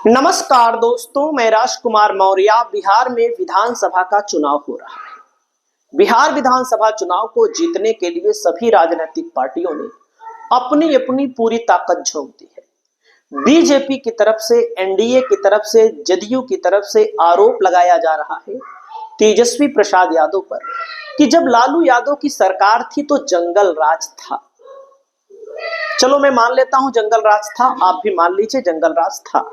नमस्कार दोस्तों, मैं राजकुमार मौर्य। बिहार में विधानसभा का चुनाव हो रहा है। बिहार विधानसभा चुनाव को जीतने के लिए सभी राजनीतिक पार्टियों ने अपनी अपनी पूरी ताकत झोंक दी है। बीजेपी की तरफ से, एनडीए की तरफ से, जदयू की तरफ से आरोप लगाया जा रहा है तेजस्वी प्रसाद यादव पर कि जब लालू यादव की सरकार थी तो जंगल राज था। चलो मैं मान लेता हूं जंगल राज था, आप भी मान लीजिए जंगल राज था।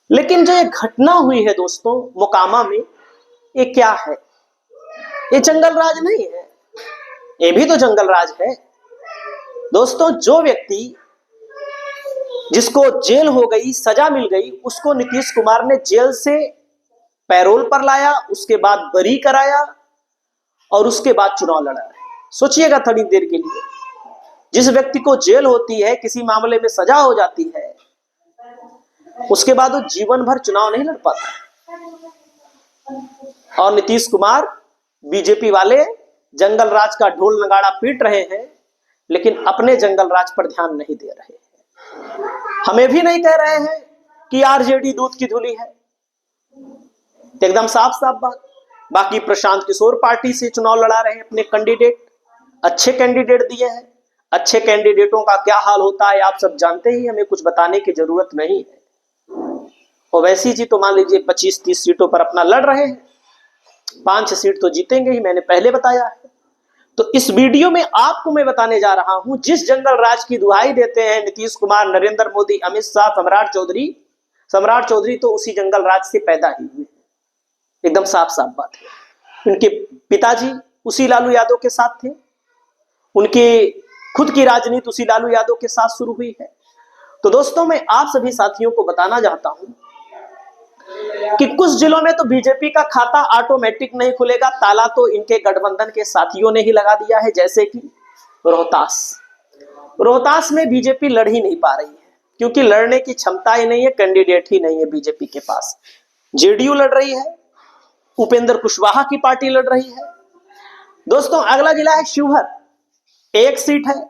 लेकिन जो ये घटना हुई है दोस्तों मोकामा में, ये क्या है? ये जंगल राज नहीं है, ये भी तो जंगल राज है दोस्तों। जो व्यक्ति जिसको जेल हो गई, सजा मिल गई, उसको नीतीश कुमार ने जेल से पैरोल पर लाया, उसके बाद बरी कराया और उसके बाद चुनाव लड़ा। सोचिएगा थोड़ी देर के लिए, जिस व्यक्ति को जेल होती है, किसी मामले में सजा हो जाती है, उसके बाद वो जीवन भर चुनाव नहीं लड़ पाता। और नीतीश कुमार, बीजेपी वाले जंगल राज का ढोल नगाड़ा पीट रहे हैं, लेकिन अपने जंगल राज पर ध्यान नहीं दे रहे हैं। हमें भी नहीं कह रहे हैं कि आरजेडी दूध की धुली है, एकदम साफ साफ बात। बाकी प्रशांत किशोर पार्टी से चुनाव लड़ा रहे हैं अपने कैंडिडेट, अच्छे कैंडिडेट दिए हैं। अच्छे कैंडिडेटों का क्या हाल होता है आप सब जानते ही, हमें कुछ बताने की जरूरत नहीं है। ओवैसी जी तो मान लीजिए 25-30 सीटों पर अपना लड़ रहे हैं, 5 सीट तो जीतेंगे ही, मैंने पहले बताया है। तो इस वीडियो में आपको मैं बताने जा रहा हूं, जिस जंगल राज की दुहाई देते हैं नीतीश कुमार, नरेंद्र मोदी, अमित शाह, सम्राट चौधरी तो उसी जंगल राज से पैदा ही हुए, एकदम साफ साफ बात है। उनके पिताजी उसी लालू यादव के साथ थे, उनके खुद की राजनीति उसी लालू यादव के साथ शुरू हुई है। तो दोस्तों मैं आप सभी साथियों को बताना चाहता हूं कि कुछ जिलों में तो बीजेपी का खाता ऑटोमेटिक नहीं खुलेगा, ताला तो इनके गठबंधन के साथियों ने ही लगा दिया है। जैसे कि रोहतास में बीजेपी लड़ ही नहीं पा रही है, क्योंकि लड़ने की क्षमता ही नहीं है, कैंडिडेट ही नहीं है बीजेपी के पास। जेडीयू लड़ रही है, उपेंद्र कुशवाहा की पार्टी लड़ रही है। दोस्तों अगला जिला है शिवहर, 1 सीट है।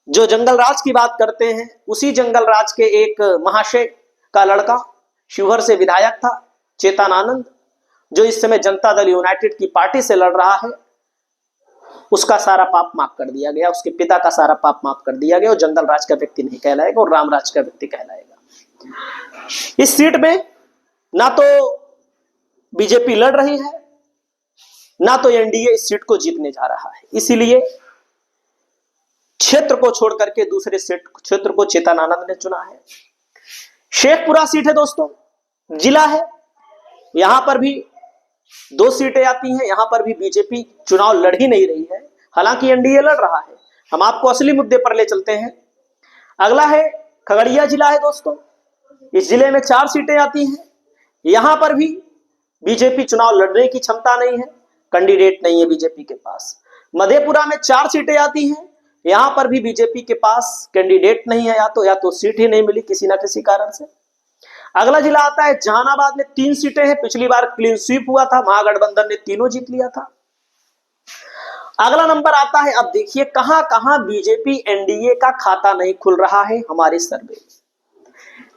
जो जंगल राज की बात करते हैं, उसी जंगल राज के एक महाशय का लड़का शिवहर से विधायक था, चेतन आनंद, जो इस समय जनता दल यूनाइटेड की पार्टी से लड़ रहा है। उसका सारा पाप माफ कर दिया गया, उसके पिता का सारा पाप माफ कर दिया गया। और जंगल राज का व्यक्ति नहीं कहलाएगा और राम राज का व्यक्ति कहलाएगा। इस सीट में ना तो बीजेपी लड़ रही है, ना तो एनडीए इस सीट को जीतने जा रहा है। इसीलिए क्षेत्र को छोड़ करके दूसरे क्षेत्र को चेतन आनंद ने चुना है। शेखपुरा सीट है दोस्तों, जिला है, यहां पर भी 2 सीटें आती हैं। यहां पर भी बीजेपी चुनाव लड़ ही नहीं रही है, हालांकि एनडीए लड़ रहा है। हम आपको असली मुद्दे पर ले चलते हैं। अगला है खगड़िया जिला है दोस्तों, इस जिले में 4 सीटें आती हैं। यहां पर भी बीजेपी चुनाव लड़ने की क्षमता नहीं है, कैंडिडेट नहीं है बीजेपी के पास। मधेपुरा में 4 सीटें आती हैं, यहां पर भी बीजेपी के पास कैंडिडेट नहीं है, या तो सीट ही नहीं मिली किसी ना किसी कारण से। अगला जिला आता है जहानाबाद में 3 सीटें हैं। पिछली बार क्लीन स्वीप हुआ था, महागठबंधन ने तीनों जीत लिया था। अगला नंबर आता है, अब देखिए कहां कहां बीजेपी एनडीए का खाता नहीं खुल रहा है हमारे सर्वे।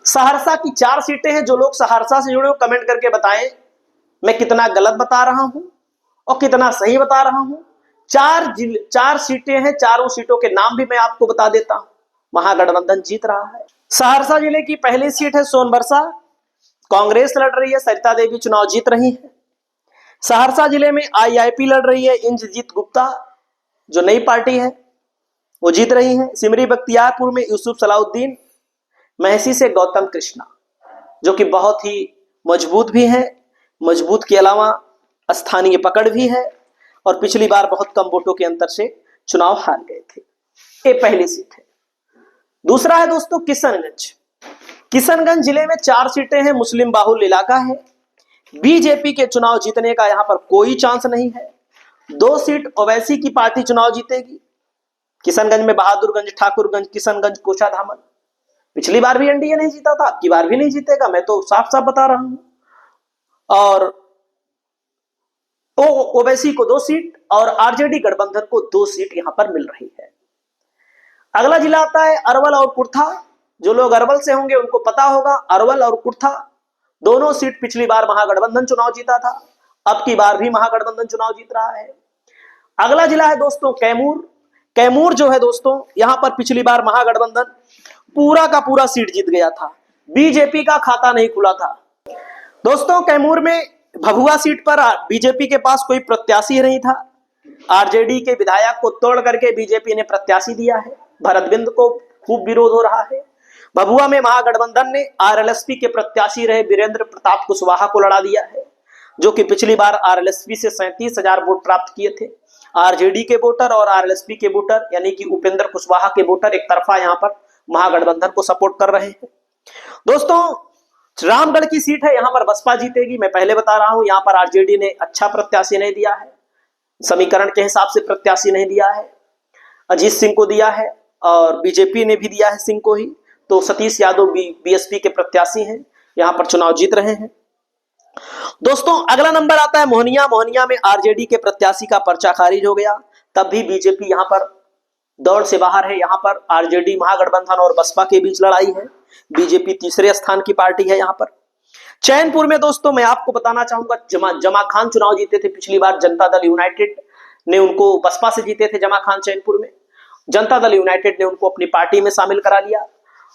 सहरसा की 4 सीटें हैं। जो लोग सहरसा से जुड़े हो कमेंट करके बताएं मैं कितना गलत बता रहा हूं और कितना सही बता रहा हूं। 4 सीटें हैं, चारों सीटों के नाम भी मैं आपको बता देता हूं। महागठबंधन जीत रहा है। सहरसा जिले की पहली सीट है सोनबरसा, कांग्रेस लड़ रही है, सरिता देवी चुनाव जीत रही है। सहरसा जिले में आईआईपी लड़ रही है, इंद्रजीत गुप्ता जो नई पार्टी है वो जीत रही है। सिमरी बख्तियारपुर में यूसुफ सलाउद्दीन, महसी से गौतम कृष्णा जो कि बहुत ही मजबूत भी है, मजबूत के अलावा स्थानीय पकड़ भी है और पिछली बार बहुत कम वोटों के अंतर से चुनाव हार गए थे। ये पहली सीट है। दूसरा है दोस्तों किशनगंज जिले में 4 सीटें हैं, मुस्लिम बाहुल इलाका है। बीजेपी के चुनाव जीतने का यहां पर कोई चांस नहीं है। 2 सीट ओवैसी की पार्टी चुनाव जीतेगी। किशनगंज में बहादुरगंज, ठाकुरगंज, किशनगंज, कोचाधामन। पिछली बार भी एनडीए नहीं जीता था, अब की बार भी नहीं जीतेगा, मैं तो साफ साफ बता रहा हूं। और ओवैसी को 2 सीट और आरजेडी गठबंधन को 2 सीट यहां पर मिल रही है। अगला जिला आता है अरवल और कुर्था, जो लोग अरवल से होंगे उनको पता होगा, अरवल और कुर्था दोनों सीट पिछली बार महागठबंधन चुनाव जीता था, अब की बार भी महागठबंधन चुनाव जीत रहा है। अगला जिला है दोस्तों कैमूर। कैमूर जो है दोस्तों, यहां पर पिछली बार महागठबंधन पूरा का पूरा सीट जीत गया था, बीजेपी का खाता नहीं खुला था। दोस्तों कैमूर में भभुआ सीट पर बीजेपी के पास कोई प्रत्याशी नहीं था, आरजेडी के विधायक को तोड़ करके बीजेपी ने प्रत्याशी दिया है, भरत बिंद को खूब विरोध हो रहा है। भभुआ में महागठबंधन ने आरएलएसपी के प्रत्याशी रहे वीरेंद्र प्रताप कुशवाहा को लड़ा दिया है, जो कि पिछली बार आरएलएसपी से 37,000 वोट प्राप्त किए थे। आरजेडी के वोटर और आरएलएसपी के वोटर यानी कि उपेंद्र कुशवाहा के वोटर एक तरफा यहां पर महागठबंधन को सपोर्ट कर रहे हैं। दोस्तों रामगढ़ की सीट है, यहां पर बसपा जीतेगी, मैं पहले बता रहा हूं। यहां पर आरजेडी ने अच्छा प्रत्याशी नहीं दिया है, समीकरण के हिसाब से प्रत्याशी नहीं दिया है, अजीत सिंह को दिया है और बीजेपी ने भी दिया है सिंह को ही। तो सतीश यादव बीएसपी के प्रत्याशी हैं, यहां पर चुनाव जीत रहे हैं। दोस्तों अगला नंबर आता है मोहनिया। मोहनिया में आरजेडी के प्रत्याशी का पर्चा खारिज हो गया, तब भी बीजेपी यहां पर दौड़ से बाहर है। यहां पर आरजेडी महागठबंधन और बसपा के बीच लड़ाई है, बीजेपी तीसरे स्थान की पार्टी है यहां पर। चैनपुर में दोस्तों मैं आपको बताना चाहूंगा, जमा खान चुनाव जीते थे पिछली बार, जनता दल यूनाइटेड ने उनको, बसपा से जीते थे जमा खान चैनपुर में, जनता दल यूनाइटेड ने उनको अपनी पार्टी में शामिल करा लिया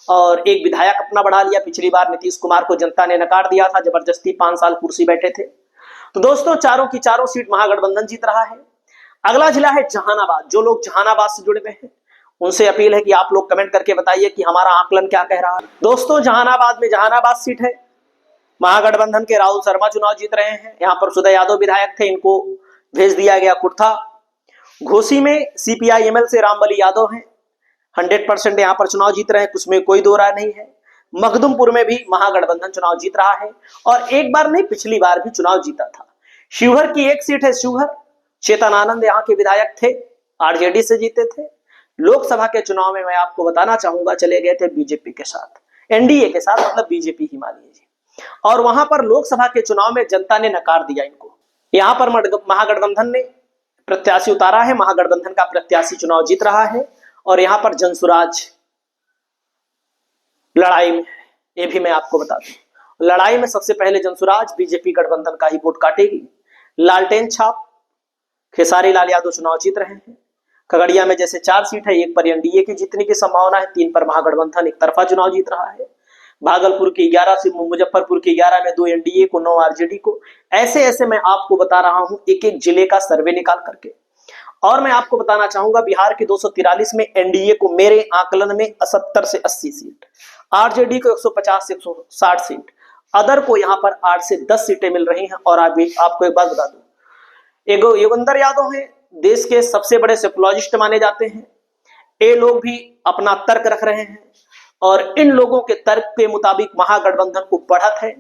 और एक विधायक अपना बढ़ा लिया। पिछली बार नीतीश कुमार को जनता ने नकार दिया था, जबरदस्ती 5 साल कुर्सी बैठे थे। तो दोस्तों चारों की चारों सीट महागठबंधन जीत रहा है। अगला जिला है जहानाबाद। जो लोग जहानाबाद से जुड़े हुए हैं उनसे अपील है कि आप लोग कमेंट करके बताइए कि हमारा आकलन क्या कह रहा है। दोस्तों जहानाबाद में जहानाबाद सीट है, महागठबंधन के राहुल शर्मा चुनाव जीत रहे हैं। यहाँ पर सुदय यादव विधायक थे, इनको भेज दिया गया कुर्था। घोसी में सीपीआई एमएल से रामबली यादव हैं, 100% यहाँ पर चुनाव जीत रहे हैं, उसमें कोई दो राय नहीं है। मखदुमपुर में भी महागठबंधन चुनाव जीत रहा है और एक बार नहीं पिछली बार भी चुनाव जीता था। शिवहर की एक सीट है शिवहर, चेतन आनंद यहाँ के विधायक थे, आरजेडी से जीते थे। लोकसभा के चुनाव में मैं आपको बताना चाहूंगा चले गए थे बीजेपी के साथ, एनडीए के साथ, मतलब बीजेपी ही मान लीजिए, और वहां पर लोकसभा के चुनाव में जनता ने नकार दिया इनको। यहाँ पर महागठबंधन ने प्रत्याशी उतारा है, महागठबंधन का प्रत्याशी चुनाव जीत रहा है और यहाँ पर जनसुराज लड़ाई में, ये भी मैं आपको बता दूं, लड़ाई में सबसे पहले जनसुराज बीजेपी गठबंधन का ही वोट काटेगी। लालटेन छाप खेसारी लाल यादव चुनाव जीत रहे हैं। खगड़िया में जैसे 4 सीट है, 1 पर एनडीए की जीतने की संभावना है, 3 पर महागठबंधन एक तरफा चुनाव जीत रहा है। भागलपुर की 11 से मुजफ्फरपुर की 11 में 2 एनडीए को, 9 आरजेडी को। ऐसे ऐसे मैं आपको बता रहा हूं एक एक जिले का सर्वे निकाल करके। और मैं आपको बताना चाहूंगा बिहार की 243 में एनडीए को मेरे आकलन में 70 से 80 सीट, आरजेडी को 150 से 160 सीट, अदर को यहां पर 8 से 10 सीटें मिल रही हैं। और आपको एक बात बता दूं, योगेंद्र यादव हैं, देश के सबसे बड़े सेफोलॉजिस्ट माने जाते हैं। ये लोग भी अपना तर्क रख रहे हैं और इन लोगों के तर्क के मुताबिक महागठबंधन को बढ़त है।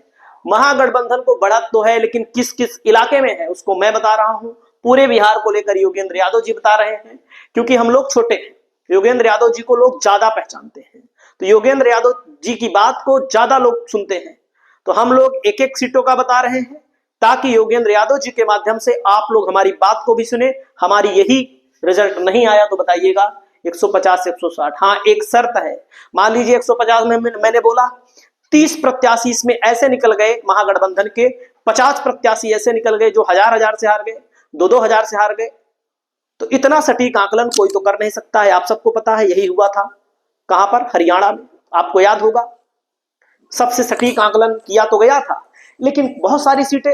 महागठबंधन को बढ़त तो है, लेकिन किस किस इलाके में है उसको मैं बता रहा हूं। पूरे बिहार को लेकर योगेंद्र यादव जी बता रहे हैं, क्योंकि हम लोग छोटे हैं, योगेंद्र यादव जी को लोग ज्यादा पहचानते हैं, तो योगेंद्र यादव जी की बात को ज्यादा लोग सुनते हैं। तो हम लोग एक एक सीटों का बता रहे हैं ताकि योगेंद्र यादव जी के माध्यम से आप लोग हमारी बात को भी सुने। हमारी यही रिजल्ट नहीं आया तो बताइएगा 150 से 160। हाँ एक शर्त है, मान लीजिए 150 में मैंने बोला 30 प्रत्याशी इसमें ऐसे निकल गए, महागठबंधन के 50 प्रत्याशी ऐसे निकल गए जो 1000 से हार गए, 2-2000 से हार गए, तो इतना सटीक आकलन कोई तो कर नहीं सकता है। आप सबको पता है यही हुआ था, कहां पर, हरियाणा में, आपको याद होगा। सबसे सटीक आकलन किया तो गया था, लेकिन बहुत सारी सीटें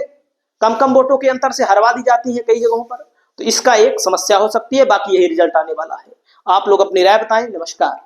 कम कम वोटों के अंतर से हरवा दी जाती हैं कई जगहों पर, तो इसका एक समस्या हो सकती है। बाकी यही रिजल्ट आने वाला है। आप लोग अपनी राय बताएं। नमस्कार।